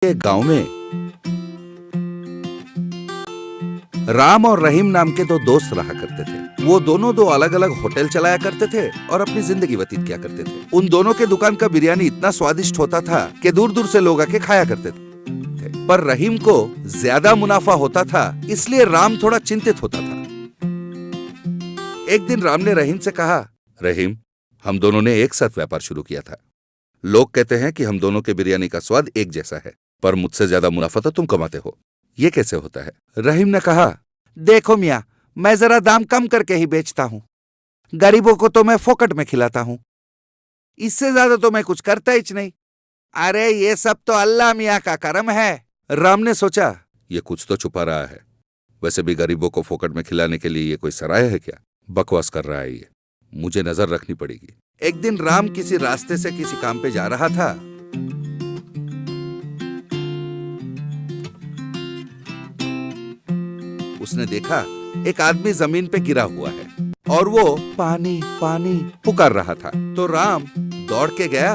एक गांव में राम और रहीम नाम के दो दोस्त रहा करते थे। वो दोनों दो अलग अलग होटल चलाया करते थे और अपनी जिंदगी व्यतीत किया करते थे। उन दोनों के दुकान का बिरयानी इतना स्वादिष्ट होता था कि दूर दूर से लोग आके खाया करते थे। पर रहीम को ज्यादा मुनाफा होता था, इसलिए राम थोड़ा चिंतित होता था। एक दिन राम ने रहीम से कहा, रहीम, हम दोनों ने एक साथ व्यापार शुरू किया था। लोग कहते हैं कि हम दोनों के बिरयानी का स्वाद एक जैसा है, पर मुझसे ज्यादा मुनाफा तो तुम कमाते हो। ये कैसे होता है? रहीम ने कहा, देखो मियाँ, मैं जरा दाम कम करके ही बेचता हूं। गरीबों को तो मैं फोकट में खिलाता हूं, इससे ज्यादा तो मैं कुछ करता ही नहीं। अरे ये सब तो अल्लाह मियाँ का करम है। राम ने सोचा, ये कुछ तो छुपा रहा है। वैसे भी गरीबों को फोकट में खिलाने के लिए ये कोई सराय है क्या? बकवास कर रहा है ये, मुझे नजर रखनी पड़ेगी। एक दिन राम किसी रास्ते से किसी काम पे जा रहा था। उसने देखा एक आदमी जमीन पे गिरा हुआ है और वो पानी पानी पुकार रहा था। तो राम दौड़ के गया,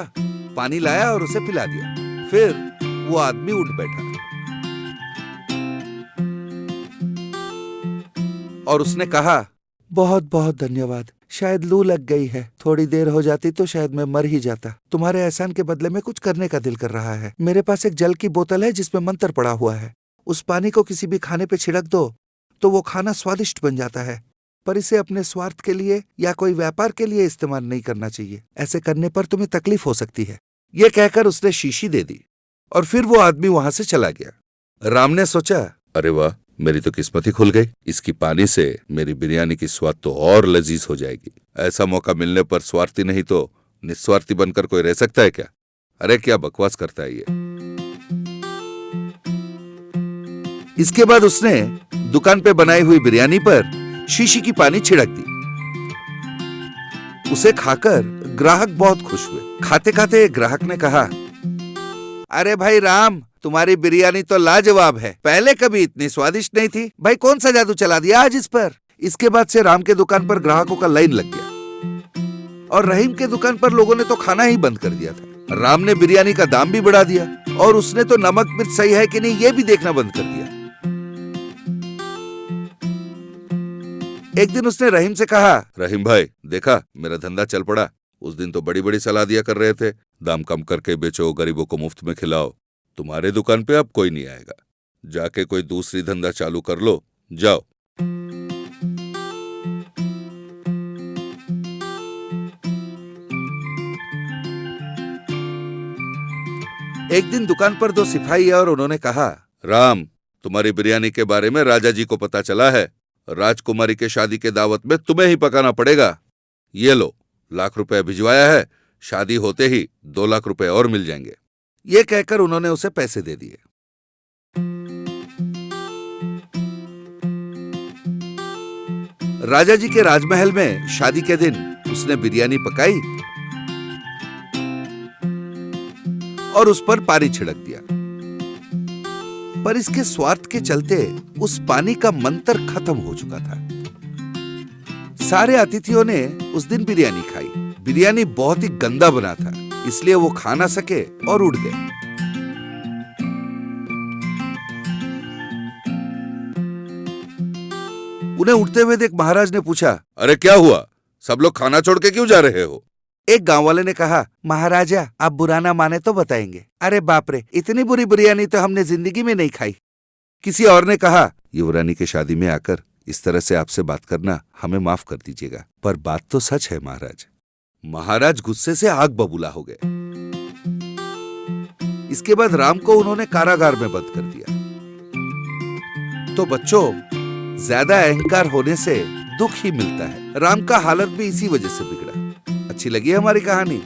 पानी लाया और उसे पिला दिया। फिर वो आदमी उठ बैठा और उसने कहा, बहुत बहुत धन्यवाद। शायद लू लग गई है, थोड़ी देर हो जाती तो शायद मैं मर ही जाता। तुम्हारे एहसान के बदले में कुछ करने का दिल कर रहा है। मेरे पास एक जल की बोतल है जिसमें मंत्र पड़ा हुआ है। उस पानी को किसी भी खाने पे छिड़क दो तो वो खाना स्वादिष्ट बन जाता है। पर इसे अपने स्वार्थ के लिए या कोई व्यापार के लिए इस्तेमाल नहीं करना चाहिए। ऐसे करने पर तुम्हें तकलीफ हो सकती है। ये कहकर उसने शीशी दे दी और फिर वो आदमी वहां से चला गया। राम ने सोचा, अरे वाह, मेरी तो किस्मत ही खुल गई। इसकी पानी से मेरी बिरयानी की स्वाद तो और लजीज हो जाएगी। ऐसा मौका मिलने पर स्वार्थी नहीं तो निस्वार्थी बनकर कोई रह सकता है क्या? अरे क्या बकवास करता है ये। इसके बाद उसने दुकान पे बनाई हुई बिरयानी पर शीशी की पानी छिड़क दी। उसे खाकर ग्राहक बहुत खुश हुए। खाते खाते ग्राहक ने कहा, अरे भाई राम, तुम्हारी बिरयानी तो लाजवाब है। पहले कभी इतनी स्वादिष्ट नहीं थी। भाई कौन सा जादू चला दिया आज इस पर? इसके बाद से राम के दुकान पर ग्राहकों का लाइन लग गया और रहीम के दुकान पर लोगों ने तो खाना ही बंद कर दिया था। राम ने बिरयानी का दाम भी बढ़ा दिया और उसने तो नमक मिर्च सही है कि नहीं ये भी देखना बंद कर दिया। एक दिन उसने रहीम से कहा, रहीम भाई, देखा मेरा धंधा चल पड़ा। उस दिन तो बड़ी बड़ी सलाह दिया कर रहे थे, दाम कम करके बेचो, गरीबों को मुफ्त में खिलाओ। तुम्हारे दुकान पे अब कोई नहीं आएगा। जाके कोई दूसरी धंधा चालू कर लो, जाओ। एक दिन दुकान पर दो सिपाही आए और उन्होंने कहा, राम, तुम्हारी बिरयानी के बारे में राजा जी को पता चला है। राजकुमारी के शादी के दावत में तुम्हें ही पकाना पड़ेगा। ये लो, ₹1,00,000 भिजवाया है। शादी होते ही ₹2,00,000 और मिल जाएंगे। ये कहकर उन्होंने उसे पैसे दे दिए। राजा जी के राजमहल में शादी के दिन उसने बिरयानी पकाई और उस पर पानी छिड़क दिया। पर इसके स्वार्थ के चलते उस पानी का मंत्र खत्म हो चुका था। सारे अतिथियों ने उस दिन बिरयानी खाई। बिरयानी बहुत ही गंदा बना था, इसलिए वो खा ना सके और उड़ गए। उन्हें उड़ते हुए देख महाराज ने पूछा, अरे क्या हुआ? सब लोग खाना छोड़ के क्यों जा रहे हो? एक गांव वाले ने कहा, महाराजा, आप बुरा ना माने तो बताएंगे। अरे बाप रे, इतनी बुरी बिरयानी तो हमने जिंदगी में नहीं खाई। किसी और ने कहा, युवरानी की शादी में आकर इस तरह से आपसे बात करना हमें माफ कर दीजिएगा, पर बात तो सच है महाराज। महाराज गुस्से से आग बबूला हो गए। इसके बाद राम को उन्होंने कारागार में बंद कर दिया। तो बच्चों, ज्यादा अहंकार होने से दुख ही मिलता है। राम का हालत भी इसी वजह से बिगड़ा। अच्छी लगी हमारी कहानी?